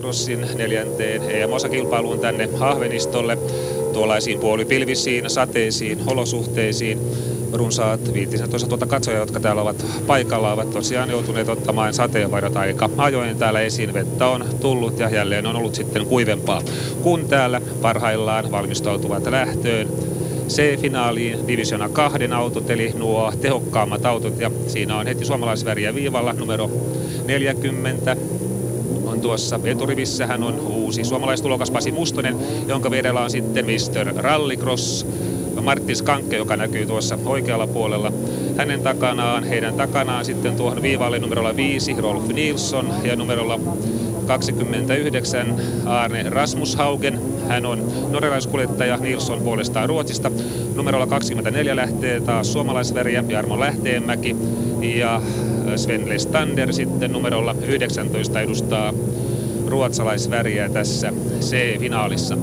Crossin 4. EM-osakilpailuun tänne Ahvenistolle, tuollaisiin puolipilvisiin, sateisiin olosuhteisiin. Runsaat 15 000 katsojaa, jotka täällä ovat paikalla, ovat tosiaan joutuneet ottamaan sateenvarjot aika ajoin täällä esiin. Vettä on tullut ja jälleen on ollut sitten kuivempaa, kun täällä parhaillaan valmistautuvat lähtöön C-finaaliin Divisiona 2 autot, eli nuo tehokkaammat autot, ja siinä on heti suomalaisväriä viivalla numero 40. On tuossa eturivissä, hän on uusi suomalaistulokas Pasi Mustonen, jonka vierellä on sitten Mr. Rallycross Martin Skanke, joka näkyy tuossa oikealla puolella. Heidän takanaan sitten tuohon viivalle numerolla 5 Rolf Nilsson ja numerolla 29 Arne Rasmushaugen. Hän on norjalaiskuljettaja, Nilsson puolestaan Ruotsista. Numerolla 24 lähtee taas suomalaisväriä Jarmo Lähteenmäki ja Sven Lestander sitten numerolla 19 edustaa ruotsalaisväriä tässä C-finaalissa.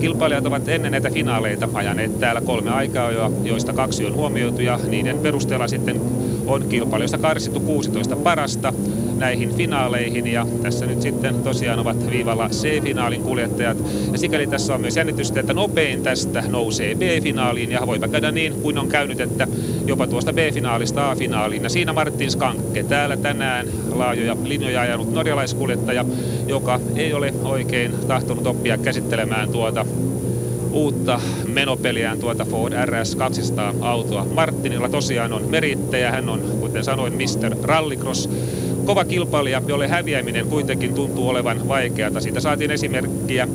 Kilpailijat ovat ennen näitä finaaleita ajaneet täällä 3 aikaa, joista 2 on huomioitu, ja niiden perusteella sitten on kilpailijoista karsittu 16 parasta näihin finaaleihin, ja tässä nyt sitten tosiaan ovat viivalla C-finaalin kuljettajat, ja sikäli tässä on myös jännitystä, että nopein tästä nousee B-finaaliin, ja voipa käydä niin kuin on käynyt, että jopa tuosta B-finaalista A-finaaliin, ja siinä Martin Skanke täällä tänään laajoja linjoja ajanut norjalaiskuljettaja, joka ei ole oikein tahtonut oppia käsittelemään tuota uutta menopeliään, tuota Ford RS 200 autoa. Martinilla tosiaan on merittejä, hän on, kuten sanoin, Mr. Rallycross. Kova kilpailija, jolle häviäminen kuitenkin tuntuu olevan vaikeata. Siitä saatiin esimerkkiä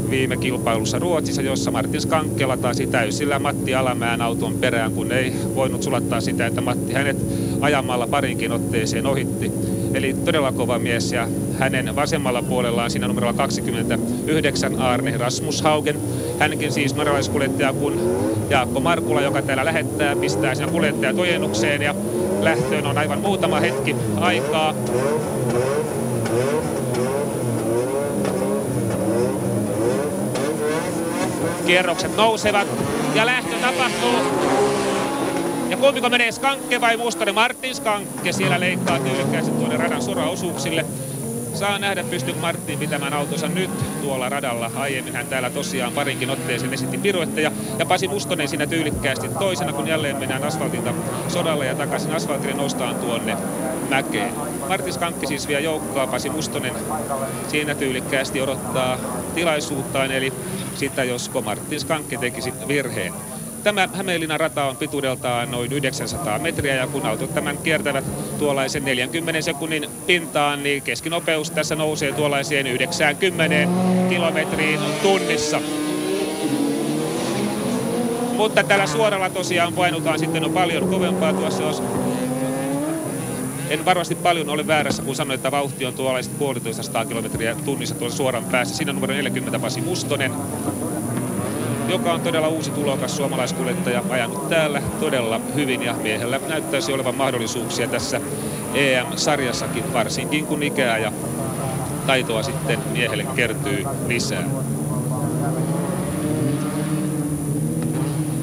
viime kilpailussa Ruotsissa, jossa Martin Skanke latasi täysillä Matti Alamäen auton perään, kun ei voinut sulattaa sitä, että Matti hänet ajamalla parinkin otteeseen ohitti. Eli todella kova mies, ja hänen vasemmalla puolellaan siinä numerolla 29 Arne Rasmushaugen. Hänkin siis norjalaiskuljettaja, kun Jaakko Markula, joka täällä lähettää, pistää siinä kuljettajat ojennukseen, ja lähtöön on aivan muutama hetki aikaa. Kierrokset nousevat ja lähtö tapahtuu. Ja kumpiko menee, Skanke vai Mustonen? Martin Skanke siellä leikkaa tyylikkäästi tuonne radan soraosuuksille. Saa nähdä, pystyykö Martin pitämään autonsa nyt tuolla radalla. Aiemmin hän täällä tosiaan parinkin otteeseen esitti piruetteja. Ja Pasi Mustonen siinä tyylikkäästi toisena, kun jälleen mennään asfaltilta sodalle ja takaisin asfaltille noustaan tuonne mäkeen. Martin Skanke siis vie joukkoa, Pasi Mustonen siinä tyylikkäästi odottaa tilaisuuttaan, eli sitä josko Martin Skanke tekisi virheen. Tämä Hämeenlinnan rata on pituudeltaan noin 900 metriä, ja kun autot tämän kiertävät tuollaisen 40 sekunnin pintaan, niin keskinopeus tässä nousee tuollaiseen 90 kilometriin tunnissa. Mutta tällä suoralla tosiaan painutaan sitten on paljon kovempaa tuossa, jos en varmasti paljon ole väärässä, kun sanoin, että vauhti on tuollaiset 1,5 kilometriä tunnissa tuolla suoran päässä. Siinä numero 40 Pasi Mustonen, joka on todella uusi tulokas suomalaiskuljettaja, ajanut täällä todella hyvin, ja miehellä näyttäisi olevan mahdollisuuksia tässä EM-sarjassakin, varsinkin kun ikää ja taitoa sitten miehelle kertyy lisää.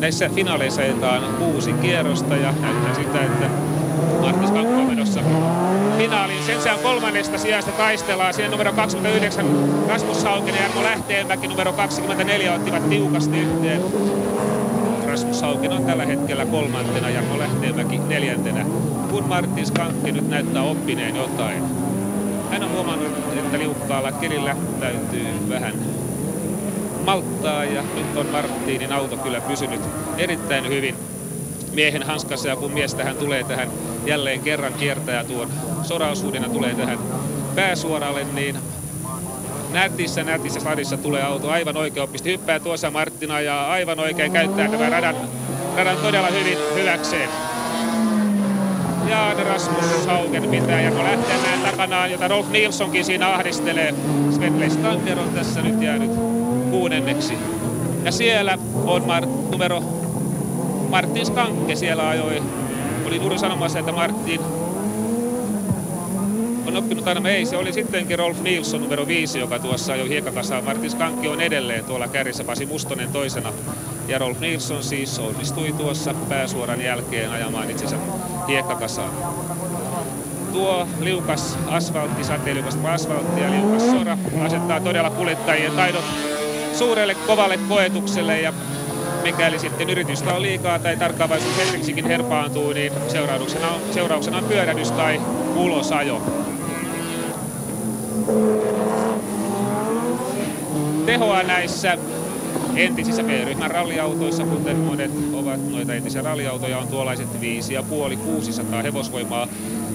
Näissä finaaleissa ajetaan 6 kierrosta, ja näyttää siltä, että Martin Skanke on menossa finaaliin. Sen sijaan 3. sijasta taistellaan. Siinä numero 29 Rasmushaugen ja Jarmo Lähteenmäki numero 24 ottivat tiukasti yhteen. Rasmushaugen on tällä hetkellä 3. Jarmo Lähteenmäki 4. Kun Martin Skanke nyt näyttää oppineen jotain. Hän on huomannut, että liukkaalla kelillä täytyy vähän malttaa, ja nyt on Martinin auto kyllä pysynyt erittäin hyvin miehen hanskassa, ja kun mies tähän tulee tähän jälleen kerran kiertää tuon soraosuuden ja tulee tähän pääsuoralle, niin nätissä stadissa tulee auto aivan oikein oppisti. Hyppää tuossa Martina ja aivan oikein käyttää tämän radan todella hyvin hyväkseen. Ja Rasmushaugen pitää Jarmo Lähteenmäen takanaan, jota Rolf Nilssonkin siinä ahdistelee. Sven Lestander on tässä nyt jäänyt 6. Ja siellä on numero Martin Skanke siellä ajoi. Oli juuri sanomassa, että Martin on oppinut aina, ei se oli sittenkin Rolf Nilsson numero 5, joka tuossa ajoi hiekkakasaan. Martin Skanke on edelleen tuolla kärjessä, Pasi Mustonen toisena. Ja Rolf Nilsson siis onnistui tuossa pääsuoran jälkeen ajamaan itsensä hiekkakasaan. Tuo liukas asfaltti, sateenliukasta asfalttia ja liukas sora asettaa todella kuljettajien taidot suurelle kovalle koetukselle, ja mikäli sitten yritystä on liikaa tai tarkkaavaisuus hetkeksikin herpaantuu, niin seurauksena on pyörähdys tai ulosajo. Tehoa näissä entisissä B-ryhmän ralliautoissa, kuten monet ovat noita entisiä ralliautoja, on tuollaiset 550–600 hevosvoimaa,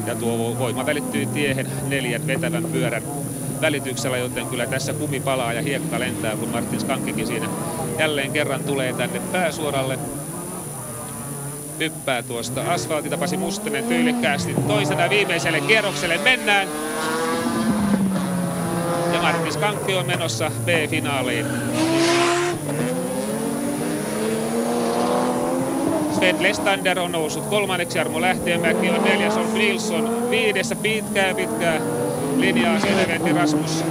ja tuo voima välittyy tiehen 4 vetävän pyörän välityksellä, joten kyllä tässä kumi palaa ja hiekka lentää, kun Martin Skankekin siinä jälleen kerran tulee tänne pääsuoralle. Hyppää tuosta asfaltilta. Pasi Mustonen tyylikkäästi toisena viimeiselle kierrokselle mennään. Ja Martin Skanke on menossa B-finaaliin. Sven Lestander on noussut 3. Jarmo Lähteenmäki on 4. Rolf Nilsson 5. pitkää linjaa siinä veti Rasmus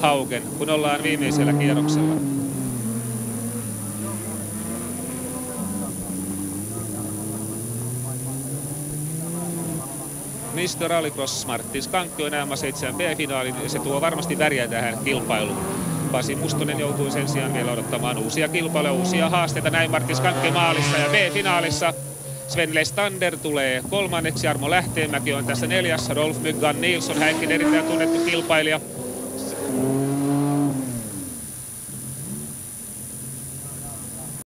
Haugen, kun ollaan viimeisellä kierroksella. Mr. Rallycross Martin Skanke on M7 B-finaalin, ja se tuo varmasti väriä tähän kilpailuun. Pasi Mustonen joutui sen sijaan vielä odottamaan uusia kilpailuja, uusia haasteita. Näin Martin Skanke maalissa ja B-finaalissa. Sven Lestander tulee 3. Jarmo Lähteenmäki on tässä 4. Rolf Myggan Nilsson, hänkin erittäin tunnettu kilpailija.